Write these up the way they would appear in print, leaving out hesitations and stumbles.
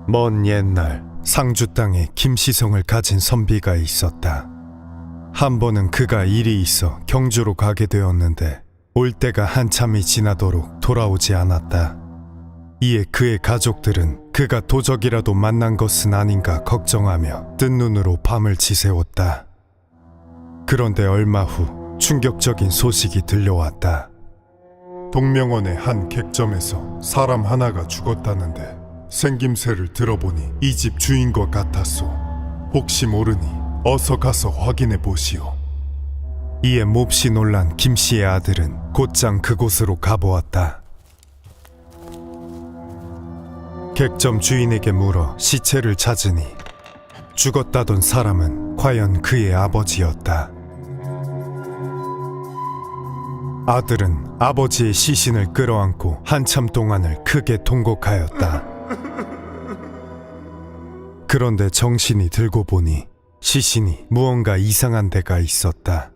먼 옛날 상주 땅에 김시성을 가진 선비가 있었다. 한 번은 그가 일이 있어 경주로 가게 되었는데 올 때가 한참이 지나도록 돌아오지 않았다. 이에 그의 가족들은 그가 도적이라도 만난 것은 아닌가 걱정하며 뜬 눈으로 밤을 지새웠다. 그런데 얼마 후 충격적인 소식이 들려왔다. 동명원의 한 객점에서 사람 하나가 죽었다는데 생김새를 들어보니 이 집 주인과 같았소. 혹시 모르니 어서 가서 확인해 보시오. 이에 몹시 놀란 김씨의 아들은 곧장 그곳으로 가보았다. 객점 주인에게 물어 시체를 찾으니 죽었다던 사람은 과연 그의 아버지였다. 아들은 아버지의 시신을 끌어안고 한참 동안을 크게 통곡하였다. 그런데 정신이 들고 보니 시신이 무언가 이상한 데가 있었다.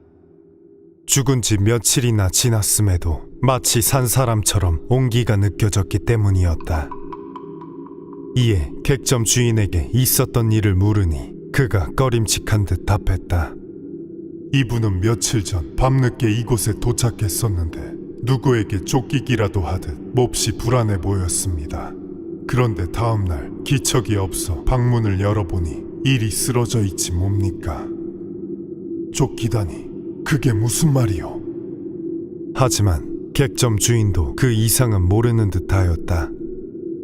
죽은 지 며칠이나 지났음에도 마치 산 사람처럼 온기가 느껴졌기 때문이었다. 이에 객점 주인에게 있었던 일을 물으니 그가 꺼림칙한 듯 답했다. 이분은 며칠 전 밤늦게 이곳에 도착했었는데 누구에게 쫓기기라도 하듯 몹시 불안해 보였습니다. 그런데 다음날 기척이 없어 방문을 열어보니 일이 쓰러져 있지 뭡니까? 쫓기다니 그게 무슨 말이오? 하지만 객점 주인도 그 이상은 모르는 듯하였다.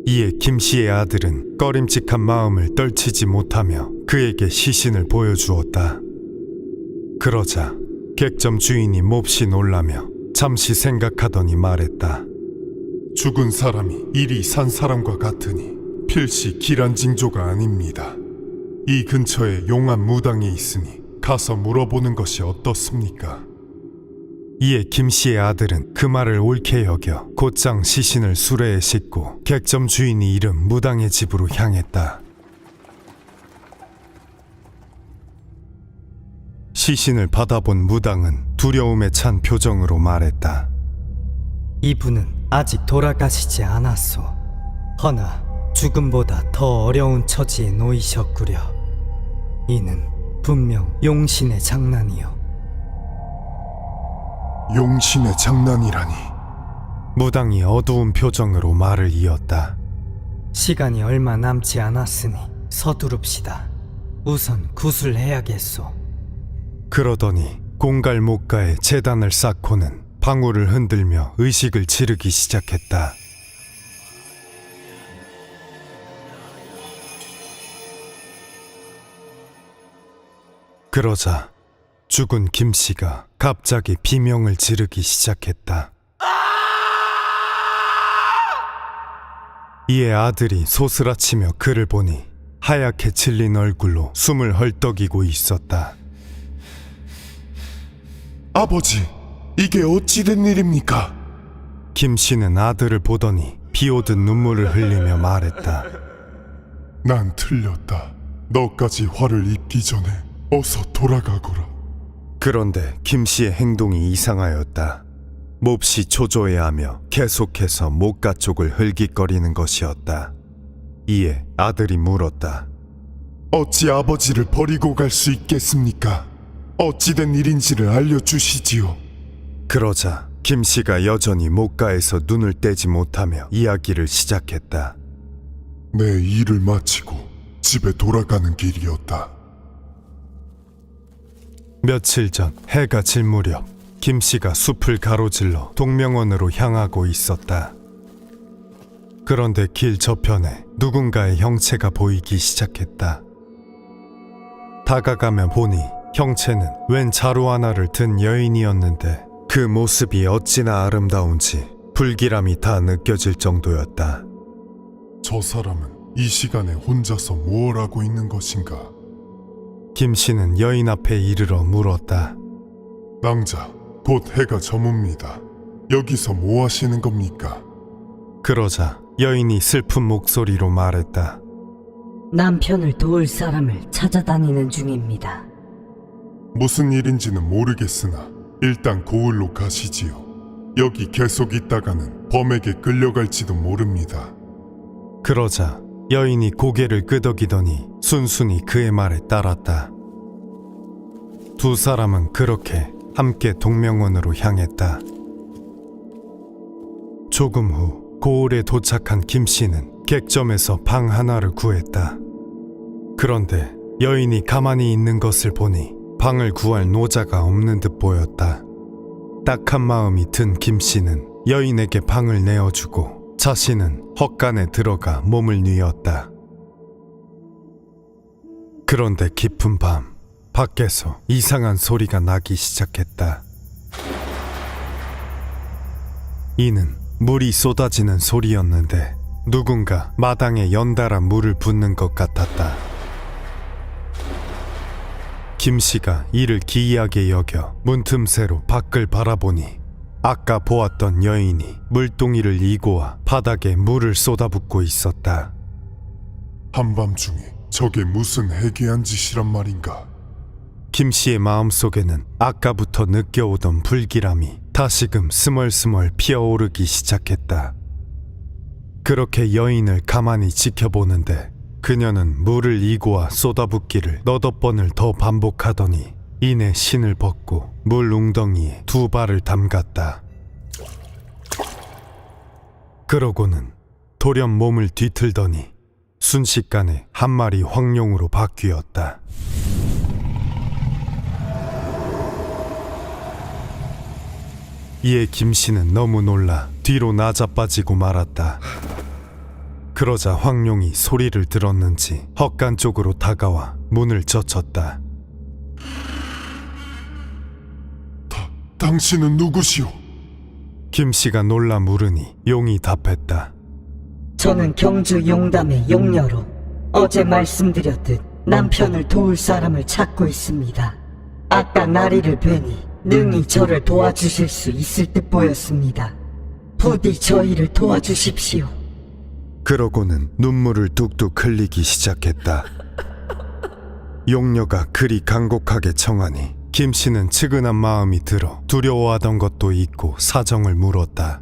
이에 김씨의 아들은 꺼림칙한 마음을 떨치지 못하며 그에게 시신을 보여주었다. 그러자 객점 주인이 몹시 놀라며 잠시 생각하더니 말했다. 죽은 사람이 이리 산 사람과 같으니 필시 기란징조가 아닙니다. 이 근처에 용한 무당이 있으니 가서 물어보는 것이 어떻습니까? 이에 김씨의 아들은 그 말을 옳게 여겨 곧장 시신을 수레에 싣고 객점 주인이 이른 무당의 집으로 향했다. 시신을 받아본 무당은 두려움에 찬 표정으로 말했다. 이분은 아직 돌아가시지 않았소. 허나 죽음보다 더 어려운 처지에 놓이셨구려. 이는 분명 용신의 장난이요. 용신의 장난이라니. 무당이 어두운 표정으로 말을 이었다. 시간이 얼마 남지 않았으니 서두릅시다. 우선 구술해야겠소. 그러더니 공갈목가에 재단을 쌓고는 방울을 흔들며 의식을 지르기 시작했다. 그러자 죽은 김씨가 갑자기 비명을 지르기 시작했다. 이에 아들이 소스라치며 그를 보니 하얗게 질린 얼굴로 숨을 헐떡이고 있었다. 아버지, 이게 어찌된 일입니까? 김씨는 아들을 보더니 비오듯 눈물을 흘리며 말했다. 난 틀렸다. 너까지 화를 입기 전에 어서 돌아가거라. 그런데 김씨의 행동이 이상하였다. 몹시 초조해하며 계속해서 목가 쪽을 흘깃거리는 것이었다. 이에 아들이 물었다. 어찌 아버지를 버리고 갈 수 있겠습니까? 어찌된 일인지를 알려주시지요. 그러자 김씨가 여전히 목가에서 눈을 떼지 못하며 이야기를 시작했다. 내 일을 마치고 집에 돌아가는 길이었다. 며칠 전 해가 질 무렵 김씨가 숲을 가로질러 동명원으로 향하고 있었다. 그런데 길 저편에 누군가의 형체가 보이기 시작했다. 다가가며 보니 형체는 웬 자루 하나를 든 여인이었는데 그 모습이 어찌나 아름다운지 불길함이 다 느껴질 정도였다. 저 사람은 이 시간에 혼자서 무엇 하고 있는 것인가? 김씨는 여인 앞에 이르러 물었다. 낭자, 곧 해가 저뭅니다. 여기서 뭐 하시는 겁니까? 그러자 여인이 슬픈 목소리로 말했다. 남편을 도울 사람을 찾아다니는 중입니다. 무슨 일인지는 모르겠으나 일단 고을로 가시지요. 여기 계속 있다가는 범에게 끌려갈지도 모릅니다. 그러자 여인이 고개를 끄덕이더니 순순히 그의 말에 따랐다. 두 사람은 그렇게 함께 동명원으로 향했다. 조금 후 고을에 도착한 김씨는 객점에서 방 하나를 구했다. 그런데 여인이 가만히 있는 것을 보니 방을 구할 노자가 없는 듯 보였다. 딱한 마음이 든 김씨는 여인에게 방을 내어주고 자신은 헛간에 들어가 몸을 뉘었다. 그런데 깊은 밤 밖에서 이상한 소리가 나기 시작했다. 이는 물이 쏟아지는 소리였는데 누군가 마당에 연달아 물을 붓는 것 같았다. 김씨가 이를 기이하게 여겨 문틈새로 밖을 바라보니 아까 보았던 여인이 물동이를 이고 와 바닥에 물을 쏟아붓고 있었다. 한밤중에 저게 무슨 해괴한 짓이란 말인가? 김씨의 마음속에는 아까부터 느껴오던 불길함이 다시금 스멀스멀 피어오르기 시작했다. 그렇게 여인을 가만히 지켜보는데 그녀는 물을 이고와 쏟아붓기를 너댓 번을 더 반복하더니 이내 신을 벗고 물 웅덩이에 두 발을 담갔다. 그러고는 돌연 몸을 뒤틀더니 순식간에 한 마리 황룡으로 바뀌었다. 이에 김씨는 너무 놀라 뒤로 나자빠지고 말았다. 그러자 황룡이 소리를 들었는지 헛간 쪽으로 다가와 문을 젖혔다. 당신은 누구시오? 김씨가 놀라 물으니 용이 답했다. 저는 경주 용담의 용녀로 어제 말씀드렸듯 남편을 도울 사람을 찾고 있습니다. 아까 나리를 뵈니 능히 저를 도와주실 수 있을 듯 보였습니다. 부디 저희를 도와주십시오. 그러고는 눈물을 뚝뚝 흘리기 시작했다. 용녀가 그리 간곡하게 청하니 김씨는 측은한 마음이 들어 두려워하던 것도 잊고 사정을 물었다.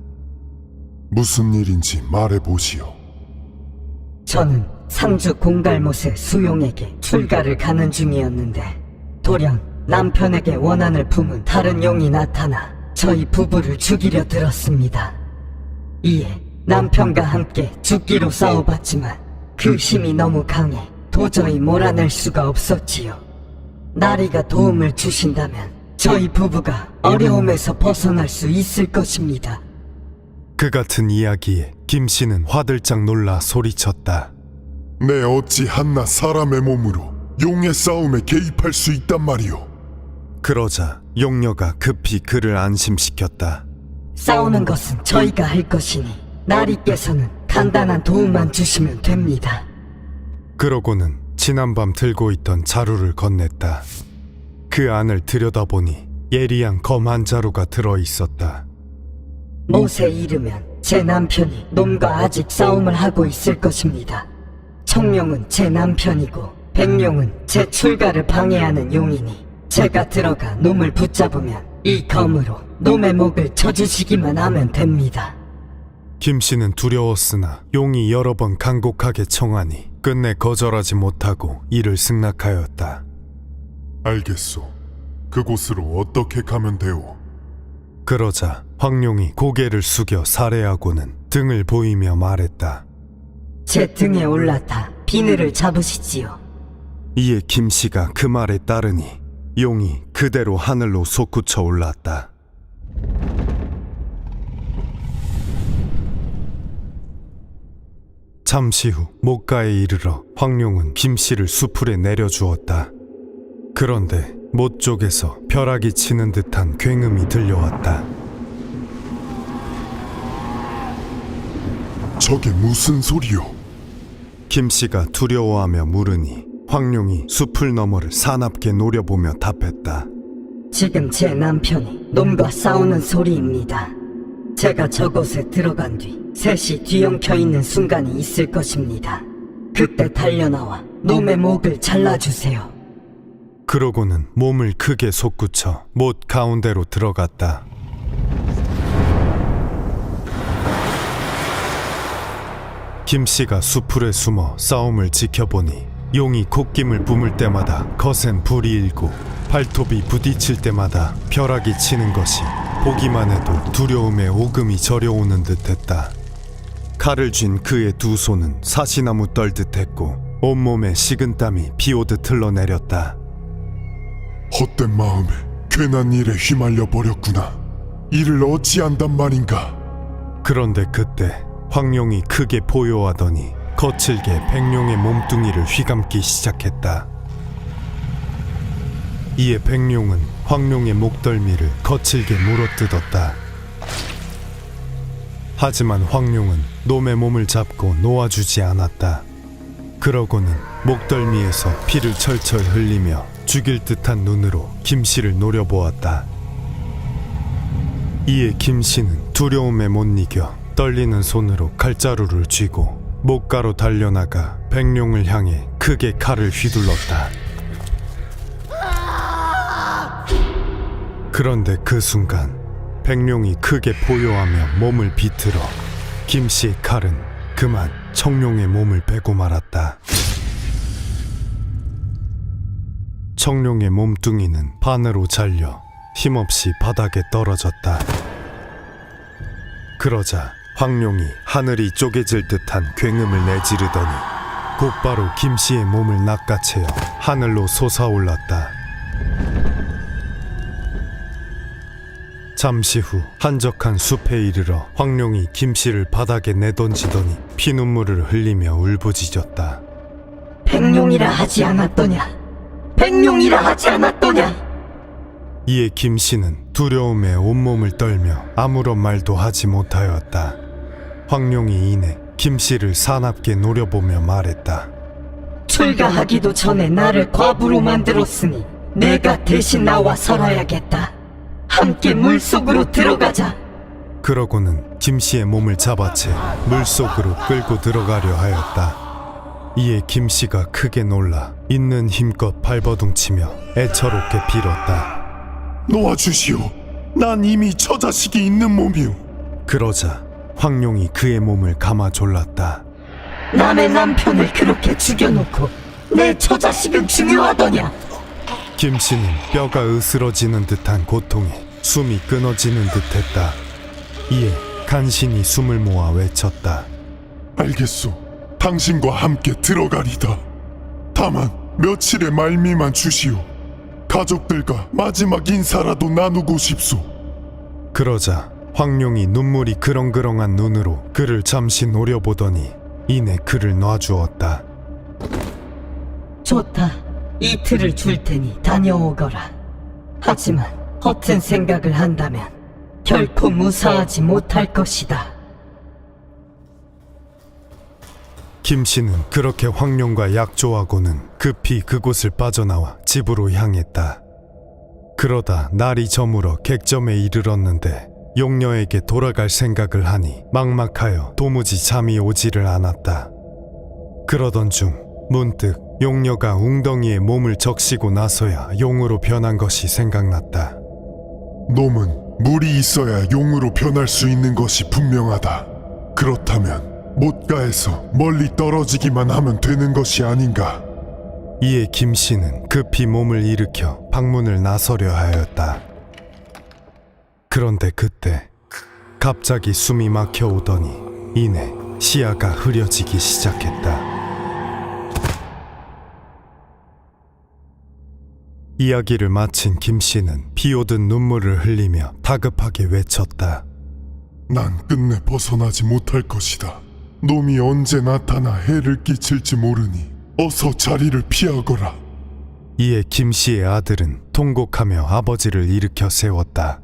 무슨 일인지 말해보시오. 저는 상주 공갈못의 수용에게 출가를 가는 중이었는데 돌연 남편에게 원한을 품은 다른 용이 나타나 저희 부부를 죽이려 들었습니다. 이에 남편과 함께 죽기로 싸워봤지만 그 힘이 너무 강해 도저히 몰아낼 수가 없었지요. 나리가 도움을 주신다면 저희 부부가 어려움에서 벗어날 수 있을 것입니다. 그 같은 이야기에 김씨는 화들짝 놀라 소리쳤다. 내 어찌 한낱 사람의 몸으로 용의 싸움에 개입할 수 있단 말이오. 그러자 용녀가 급히 그를 안심시켰다. 싸우는 것은 저희가 할 것이니 나리께서는 간단한 도움만 주시면 됩니다. 그러고는 지난밤 들고 있던 자루를 건넸다. 그 안을 들여다보니 예리한 검 한 자루가 들어있었다. 못에 이르면 제 남편이 놈과 아직 싸움을 하고 있을 것입니다. 청룡은 제 남편이고 백룡은 제 출가를 방해하는 용이니 제가 들어가 놈을 붙잡으면 이 검으로 놈의 목을 쳐주시기만 하면 됩니다. 김씨는 두려웠으나 용이 여러 번 간곡하게 청하니 끝내 거절하지 못하고 이를 승낙하였다. 알겠소. 그곳으로 어떻게 가면 되오? 그러자 황룡이 고개를 숙여 살해하고는 등을 보이며 말했다. 제 등에 올라타 비늘을 잡으시지요. 이에 김씨가 그 말에 따르니 용이 그대로 하늘로 솟구쳐 올랐다. 잠시 후 목가에 이르러 황룡은 김씨를 수풀에 내려주었다. 그런데 못 쪽에서 벼락이 치는 듯한 굉음이 들려왔다. 저게 무슨 소리오? 김씨가 두려워하며 물으니 황룡이 숲을 너머를 사납게 노려보며 답했다. 지금 제 남편이 놈과 싸우는 소리입니다. 제가 저곳에 들어간 뒤 셋이 뒤엉켜 있는 순간이 있을 것입니다. 그때 달려나와 놈의 목을 잘라주세요. 그러고는 몸을 크게 솟구쳐 못 가운데로 들어갔다. 김씨가 수풀에 숨어 싸움을 지켜보니 용이 콧김을 뿜을 때마다 거센 불이 일고 발톱이 부딪힐 때마다 벼락이 치는 것이 보기만 해도 두려움에 오금이 저려오는 듯했다. 칼을 쥔 그의 두 손은 사시나무 떨듯했고 온몸에 식은땀이 비오듯 흘러내렸다. 헛된 마음에 괜한 일에 휘말려 버렸구나. 이를 어찌한단 말인가. 그런데 그때 황룡이 크게 포효하더니 거칠게 백룡의 몸뚱이를 휘감기 시작했다. 이에 백룡은 황룡의 목덜미를 거칠게 물어뜯었다. 하지만 황룡은 놈의 몸을 잡고 놓아주지 않았다. 그러고는 목덜미에서 피를 철철 흘리며 죽일 듯한 눈으로 김씨를 노려보았다. 이에 김씨는 두려움에 못 이겨 떨리는 손으로 칼자루를 쥐고 목가로 달려나가 백룡을 향해 크게 칼을 휘둘렀다. 그런데 그 순간 백룡이 크게 포효하며 몸을 비틀어 김씨의 칼은 그만 청룡의 몸을 베고 말았다. 청룡의 몸뚱이는 반으로 잘려 힘없이 바닥에 떨어졌다. 그러자 황룡이 하늘이 쪼개질 듯한 굉음을 내지르더니 곧바로 김씨의 몸을 낚아채어 하늘로 솟아올랐다. 잠시 후 한적한 숲에 이르러 황룡이 김씨를 바닥에 내던지더니 피눈물을 흘리며 울부짖었다. 백룡이라 하지 않았더냐? 백룡이라 하지 않았더냐? 이에 김씨는 두려움에 온몸을 떨며 아무런 말도 하지 못하였다. 황룡이 이내 김씨를 사납게 노려보며 말했다. 출가하기도 전에 나를 과부로 만들었으니 내가 대신 나와 살아야겠다. 함께 물속으로 들어가자. 그러고는 김씨의 몸을 잡아채 물속으로 끌고 들어가려 하였다. 이에 김씨가 크게 놀라 있는 힘껏 발버둥치며 애처롭게 빌었다. 놓아주시오. 난 이미 저 자식이 있는 몸이오. 그러자 황룡이 그의 몸을 감아 졸랐다. 남의 남편을 그렇게 죽여놓고 내 처자식은 중요하더냐? 김씨는 뼈가 으스러지는 듯한 고통에 숨이 끊어지는 듯했다. 이에 간신히 숨을 모아 외쳤다. 알겠소. 당신과 함께 들어가리다. 다만 며칠의 말미만 주시오. 가족들과 마지막 인사라도 나누고 싶소. 그러자 황룡이 눈물이 그렁그렁한 눈으로 그를 잠시 노려보더니 이내 그를 놔주었다. 좋다. 이틀을 줄 테니 다녀오거라. 하지만 허튼 생각을 한다면 결코 무사하지 못할 것이다. 김씨는 그렇게 황룡과 약조하고는 급히 그곳을 빠져나와 집으로 향했다. 그러다 날이 저물어 객점에 이르렀는데 용녀에게 돌아갈 생각을 하니 막막하여 도무지 잠이 오지를 않았다. 그러던 중 문득 용녀가 웅덩이에 몸을 적시고 나서야 용으로 변한 것이 생각났다. 놈은 물이 있어야 용으로 변할 수 있는 것이 분명하다. 그렇다면 못가에서 멀리 떨어지기만 하면 되는 것이 아닌가. 이에 김씨는 급히 몸을 일으켜 방문을 나서려 하였다. 그런데 그때 갑자기 숨이 막혀 오더니 이내 시야가 흐려지기 시작했다. 이야기를 마친 김씨는 피오든 눈물을 흘리며 다급하게 외쳤다. 난 끝내 벗어나지 못할 것이다. 놈이 언제 나타나 해를 끼칠지 모르니 어서 자리를 피하거라. 이에 김씨의 아들은 통곡하며 아버지를 일으켜 세웠다.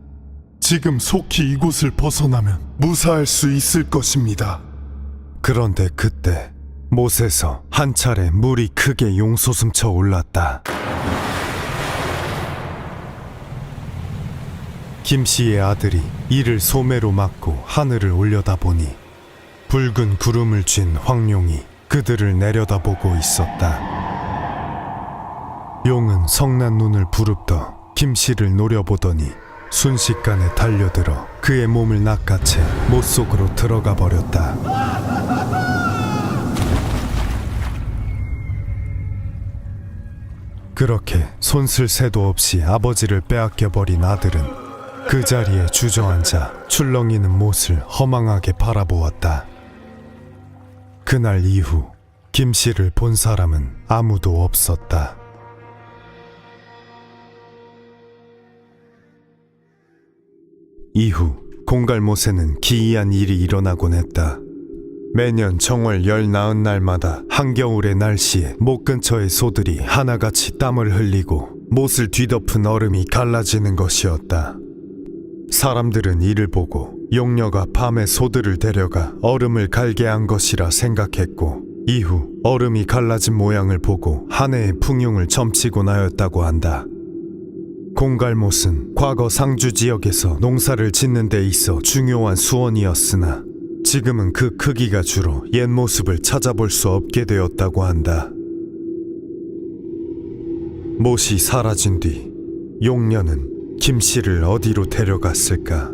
지금 속히 이곳을 벗어나면 무사할 수 있을 것입니다. 그런데 그때 못에서 한 차례 물이 크게 용솟음쳐 올랐다. 김씨의 아들이 이를 소매로 막고 하늘을 올려다보니 붉은 구름을 쥔 황룡이 그들을 내려다보고 있었다. 용은 성난 눈을 부릅떠 김씨를 노려보더니 순식간에 달려들어 그의 몸을 낚아채 못 속으로 들어가 버렸다. 그렇게 손쓸 새도 없이 아버지를 빼앗겨버린 아들은 그 자리에 주저앉아 출렁이는 못을 허망하게 바라보았다. 그날 이후 김씨를 본 사람은 아무도 없었다. 이후 공갈못에는 기이한 일이 일어나곤 했다. 매년 정월 19날마다 한겨울의 날씨에 못 근처의 소들이 하나같이 땀을 흘리고 못을 뒤덮은 얼음이 갈라지는 것이었다. 사람들은 이를 보고 용녀가 밤에 소들을 데려가 얼음을 갈게 한 것이라 생각했고, 이후 얼음이 갈라진 모양을 보고 한 해의 풍요를 점치곤 하였다고 한다. 공갈못은 과거 상주 지역에서 농사를 짓는 데 있어 중요한 수원이었으나 지금은 그 크기가 줄어 옛 모습을 찾아볼 수 없게 되었다고 한다. 못이 사라진 뒤 용녀는 김씨를 어디로 데려갔을까?